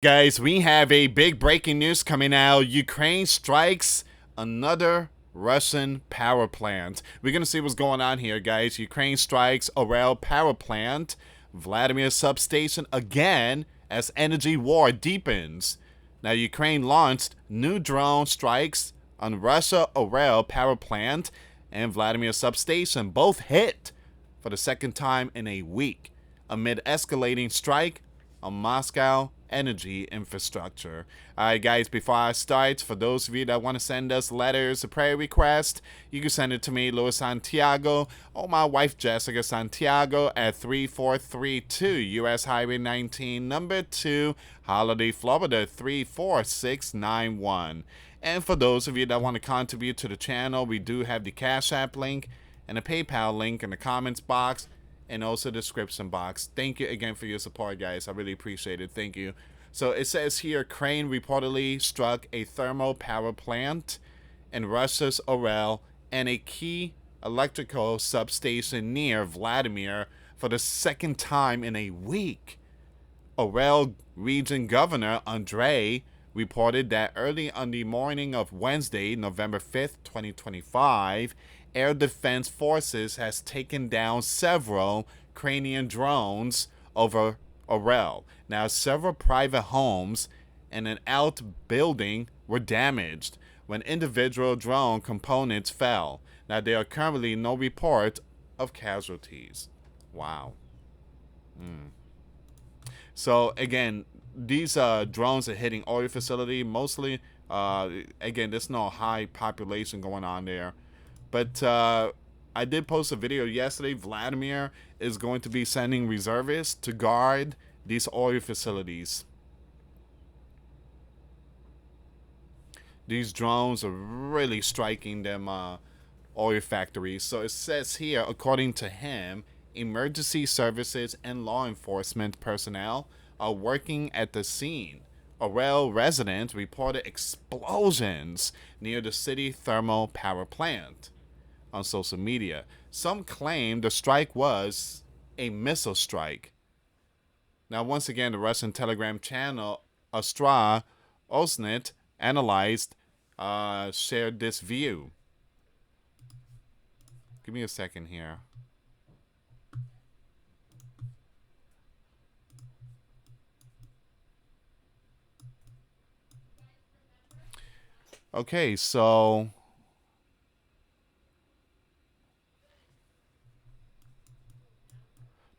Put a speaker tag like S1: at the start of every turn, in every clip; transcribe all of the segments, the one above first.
S1: Guys, we have a big breaking news coming out. Ukraine strikes another Russian power plant. We're going to see what's going on here, guys. Ukraine strikes Orel power plant, Vladimir substation again as energy war deepens. Now, Ukraine launched new drone strikes on Russia Orel power plant and Vladimir substation, both hit for the second time in a week amid escalating strike on Moscow energy infrastructure. Alright guys, before I start, for those of you that want to send us letters, a prayer request, you can send it to me, US Santiago, or my wife Jessica Santiago at 3432 US Highway 19, number 2, Holiday, Florida 34691. And for those of you that want to contribute to the channel, we do have the Cash App link and a PayPal link in the comments box and also the description box. Thank you again for your support, guys. I really appreciate it. Thank you. So it says here, Ukraine reportedly struck a thermal power plant in Russia's Orel and a key electrical substation near Vladimir for the second time in a week. Orel region governor Andrei reported that early on the morning of Wednesday, November 5th, 2025, Air Defense Forces has taken down several Ukrainian drones over Orel. Now, several private homes and an outbuilding were damaged when individual drone components fell. Now, there are currently no report of casualties. Wow. So, again, these drones are hitting oil facility mostly. Again, there's no high population going on there. But I did post a video yesterday. Vladimir is going to be sending reservists to guard these oil facilities. These drones are really striking them oil factories. So it says here, according to him, emergency services and law enforcement personnel are working at the scene. Orel residents reported explosions near the city thermal power plant on social media. Some claim the strike was a missile strike. Now, once again, the Russian Telegram channel Astra Osnet analyzed, shared this view. Give me a second here. Okay, so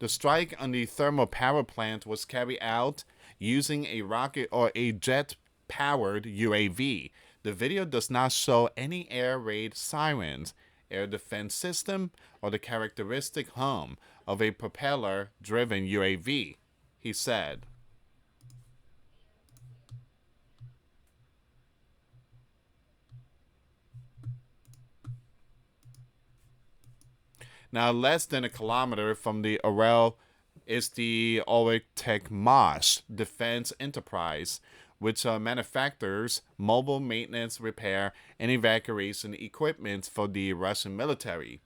S1: the strike on the thermal power plant was carried out using a rocket or a jet-powered UAV. The video does not show any air raid sirens, air defense system, or the characteristic hum of a propeller-driven UAV, he said. Now, less than a kilometer from the Orel is the Tech Mosh Defense Enterprise, which manufactures mobile maintenance, repair, and evacuation equipment for the Russian military.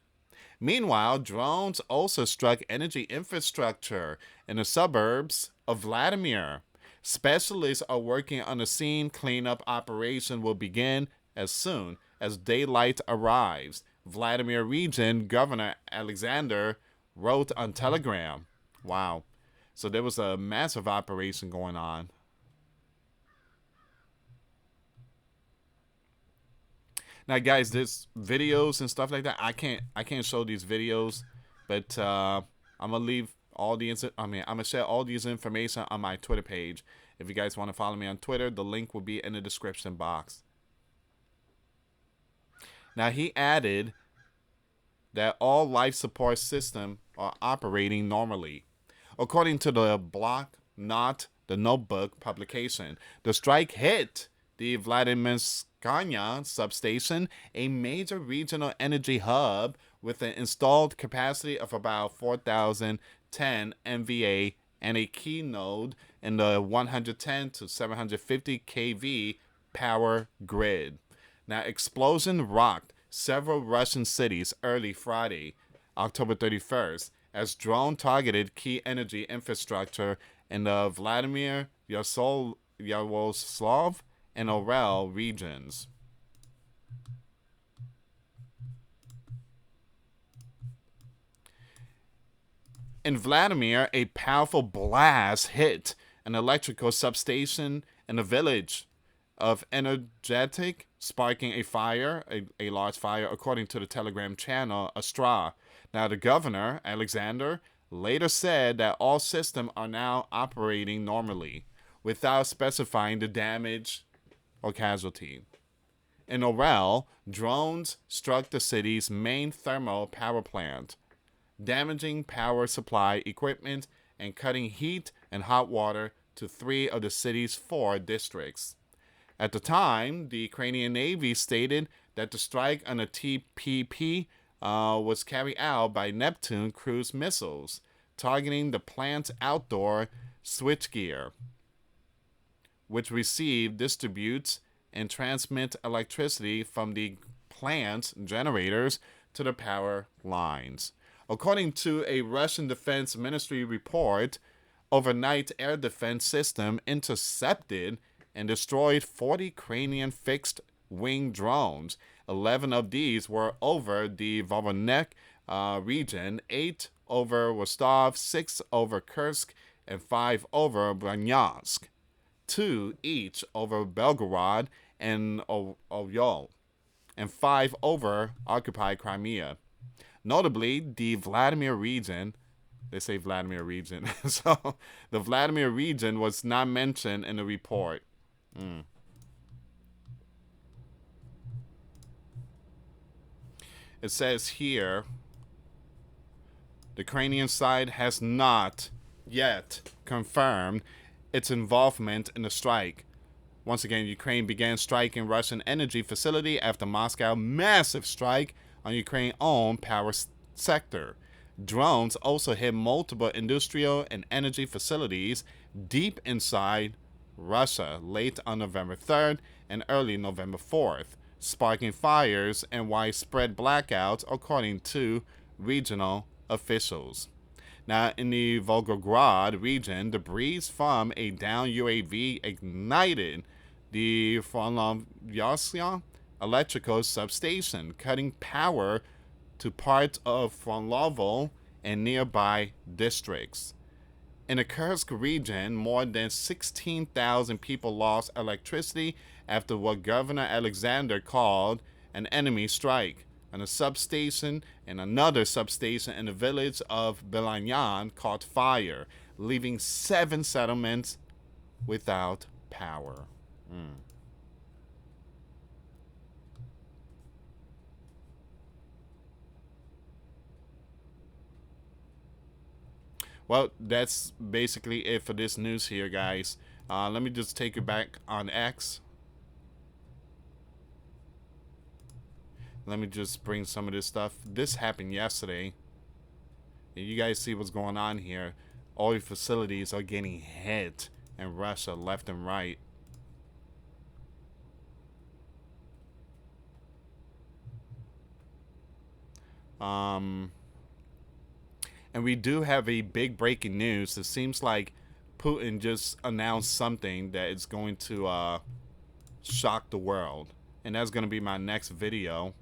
S1: Meanwhile, drones also struck energy infrastructure in the suburbs of Vladimir. Specialists are working on a scene. Cleanup operation will begin as soon as daylight arrives. Vladimir region Governor Alexander wrote on Telegram. Wow. So there was a massive operation going on. Now, guys, there's videos and stuff like that. I can't show these videos, but I'm gonna leave all the I'm gonna share all these information on my Twitter page. If you guys want to follow me on Twitter, the link will be in the description box. Now, he added that all life support systems are operating normally. According to the Blackout, the notebook publication, the strike hit the Vladimirskaya substation, a major regional energy hub with an installed capacity of about 4,010 MVA and a key node in the 110 to 750 kV power grid. Now, explosion rocked several Russian cities early Friday, October 31st, as drone targeted key energy infrastructure in the Vladimir Yaroslav and Orel regions. In Vladimir, a powerful blast hit an electrical substation in a village of Energetic, sparking a fire, a large fire, according to the Telegram channel Astra. Now, the governor, Alexander, later said that all systems are now operating normally, without specifying the damage or casualty. In Orel, drones struck the city's main thermal power plant, damaging power supply equipment and cutting heat and hot water to 3 of the city's 4 districts. At the time, the Ukrainian Navy stated that the strike on a TPP was carried out by Neptune cruise missiles, targeting the plant's outdoor switchgear, which distributes, and transmits electricity from the plant's generators to the power lines. According to a Russian Defense Ministry report, overnight air defense system intercepted and destroyed 40 Ukrainian fixed-wing drones. 11 of these were over the Voronezh region, 8 over Rostov, 6 over Kursk, and 5 over Bryansk. 2 each over Belgorod and Oryol, and 5 over occupied Crimea. Notably, the Vladimir region, they say Vladimir region, so the Vladimir region was not mentioned in the report. It says here, the Ukrainian side has not yet confirmed its involvement in the strike. Once again, Ukraine began striking Russian energy facility after Moscow massive strike on Ukraine-owned power sector. Drones also hit multiple industrial and energy facilities deep inside Russia late on November 3rd and early November 4th, sparking fires and widespread blackouts, according to regional officials. Now, in the Volgograd region, debris from a downed UAV ignited the Fronlovskaya electrical substation, cutting power to parts of Fronlovo and nearby districts. In the Kursk region, more than 16,000 people lost electricity after what Governor Alexander called an enemy strike on a substation, and another substation in the village of Belanyan caught fire, leaving 7 settlements without power. Well, that's basically it for this news here, guys. Let me just take you back on X. Let me just bring some of this stuff. This happened yesterday. And you guys see what's going on here. Oil facilities are getting hit in Russia left and right. And we do have a big breaking news. It seems like Putin just announced something that is going to shock the world. And that's going to be my next video.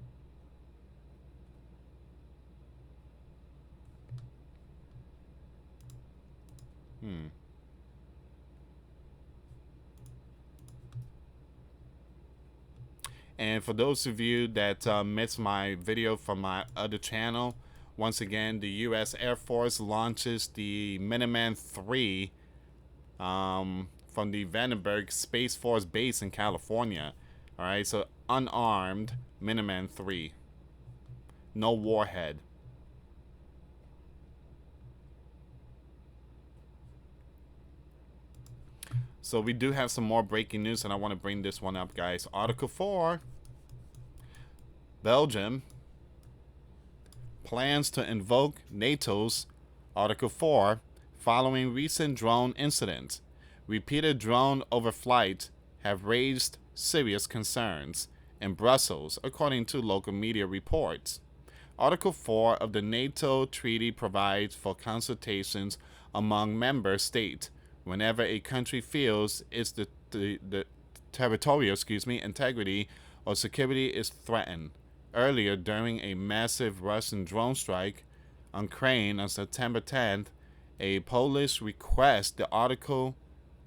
S1: And for those of you that missed my video from my other channel, once again, the US Air Force launches the Minuteman III from the Vandenberg Space Force Base in California. Alright, so unarmed Minuteman III. No warhead. So we do have some more breaking news, and I want to bring this one up, guys. Article 4. Belgium plans to invoke NATO's Article 4 following recent drone incidents. Repeated drone overflights have raised serious concerns in Brussels, according to local media reports. Article 4 of the NATO treaty provides for consultations among member states whenever a country feels its the territorial, integrity or security is threatened. Earlier, during a massive Russian drone strike on Ukraine on September 10th, a Polish request the article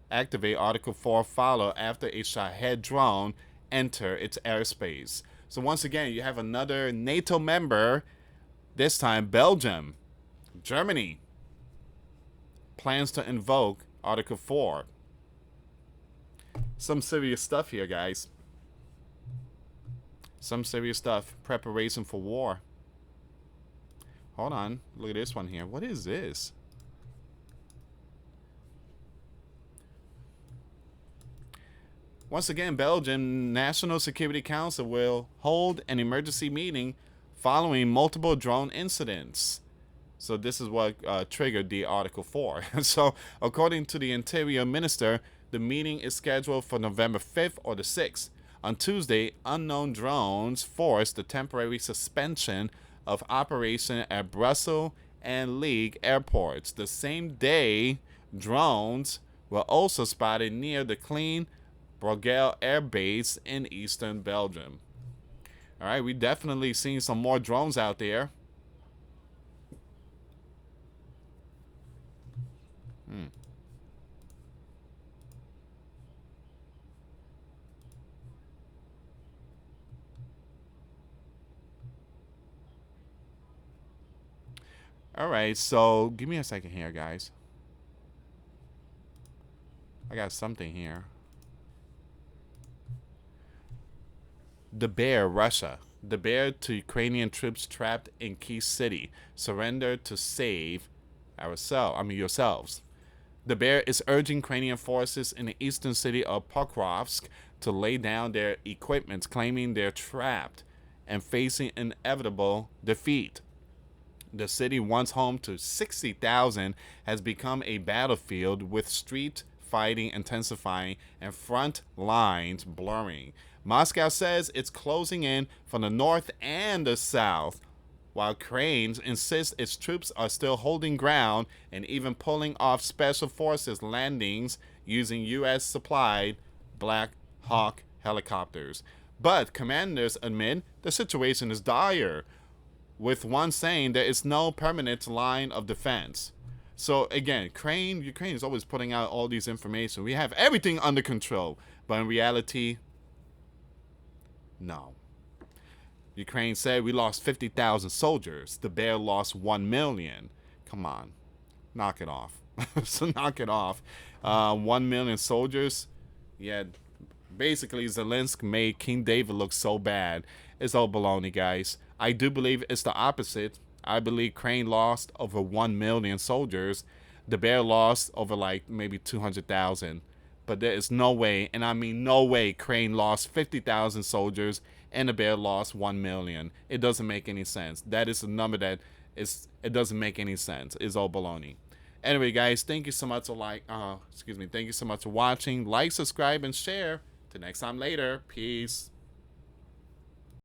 S1: activate Article 4 follow after a Shahed drone enter its airspace. So once again, you have another NATO member, this time Belgium, Germany, plans to invoke Article 4. Some serious stuff here, guys. Some serious stuff. Preparation for war. Hold on. Look at this one here. What is this? Once again, Belgium National Security Council will hold an emergency meeting following multiple drone incidents. So this is what triggered the Article 4. So according to the Interior Minister, the meeting is scheduled for November 5th or the 6th. On Tuesday, unknown drones forced the temporary suspension of operation at Brussels and Liège airports. The same day, drones were also spotted near the Klein Brugge Air Base in eastern Belgium. All right, we definitely seen some more drones out there. All right, so give me a second here, guys. I got something here. The Bear, Russia. The Bear to Ukrainian troops trapped in key city. Surrender to save yourselves. The Bear is urging Ukrainian forces in the eastern city of Pokrovsk to lay down their equipment, claiming they're trapped and facing inevitable defeat. The city, once home to 60,000, has become a battlefield with street fighting intensifying and front lines blurring. Moscow says it's closing in from the north and the south, while Ukraine insists its troops are still holding ground and even pulling off special forces landings using US supplied Black Hawk helicopters. But commanders admit the situation is dire, with one saying there is no permanent line of defense. So again, Ukraine is always putting out all these information. We have everything under control, but in reality, no. Ukraine said we lost 50,000 soldiers. The Bear lost 1 million. Come on, knock it off. So knock it off. 1 million soldiers. Yeah, basically Zelensky made King David look so bad. It's all baloney, guys. I do believe it's the opposite. I believe Ukraine lost over 1 million soldiers. The Bear lost over like maybe 200,000. But there is no way, and I mean no way, Ukraine lost 50,000 soldiers and the Bear lost 1 million. It doesn't make any sense. That is a number that it doesn't make any sense. It's all baloney. Anyway, guys, thank you so much for thank you so much for watching. Like, subscribe, and share. Till next time later. Peace.